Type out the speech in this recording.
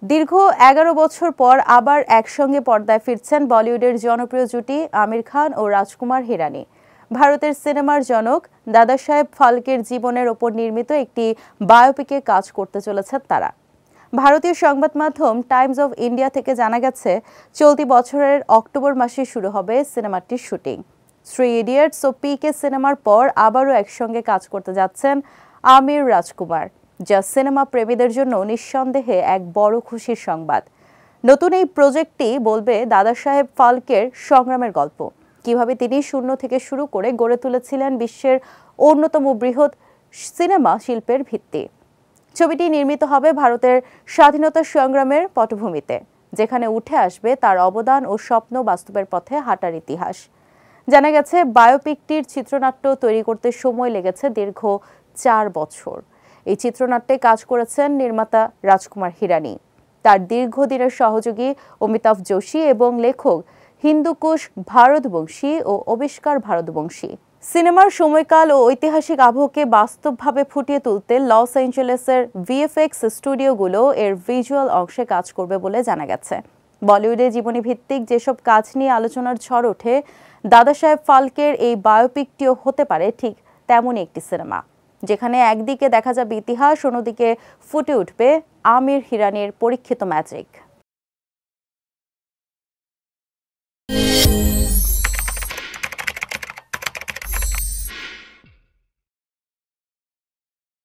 দীর্ঘ ১১ বছর পর আবার একসঙ্গে পর্দায় ফিরছেন বলিউডের জনপ্রিয় জুটি আমির খান ও রাজকুমার হিরানি। ভারতের সিনেমার জনক দাদা সাহেব ফালকের জীবনের ওপর নির্মিত একটি বায়োপিকে কাজ করতে চলেছেন তারা। ভারতীয় সংবাদ মাধ্যম টাইমস অফ ইন্ডিয়া থেকে জানা গেছে, চলতি বছরের অক্টোবর মাসে শুরু হবে সিনেমাটির শুটিং। থ্রি ইডিয়টস ও পিকে সিনেমার পর আবারও একসঙ্গে কাজ করতে যাচ্ছেন আমির রাজকুমার, যা সিনেমা প্রেমীদের জন্য নিঃসন্দেহে এক বড় খুশির সংবাদ। নতুন এই প্রজেক্টটি বলবে দাদা সাহেব ফালকের সংগ্রামের গল্প, কিভাবে তিনি শূন্য থেকে শুরু করে গড়ে তুলেছিলেন বিশ্বের অন্যতম বৃহৎ সিনেমা শিল্পের ভিত্তি। ছবিটি নির্মিত হবে ভারতের স্বাধীনতা সংগ্রামের পটভূমিতে, যেখানে উঠে আসবে তার অবদান ও স্বপ্ন বাস্তবের পথে হাঁটার ইতিহাস। জানা গেছে, বায়োপিকটির চিত্রনাট্য তৈরি করতে সময় লেগেছে দীর্ঘ ৪ বছর। এই চিত্রনাট্যে কাজ করেছেন নির্মাতা রাজকুমার হিরানি, তার দীর্ঘদিনের সহযোগী অমিতাভ যোশী এবং লেখক হিন্দুকুশ ভারতবংশী ও আবিষ্কার ভারতবংশী। সিনেমার সময়কাল ও ঐতিহাসিক আবহকে বাস্তবভাবে ফুটিয়ে তুলতে লস অ্যাঞ্জেলেসের ভিএফএক্স স্টুডিওগুলো এর ভিজুয়াল অংশে কাজ করবে বলে জানা গেছে। বলিউডে জীবনী ভিত্তিক যেসব কাজ নিয়ে আলোচনার ঝড় ওঠে, দাদা সাহেব ফালকের এই বায়োপিকটিও হতে পারে ঠিক তেমনই একটি সিনেমা, যেখানে একদিকে দেখা যাবে ইতিহাস, অন্যদিকে ফুটে উঠবে আমির হিরানির পরীক্ষিত ম্যাজিক।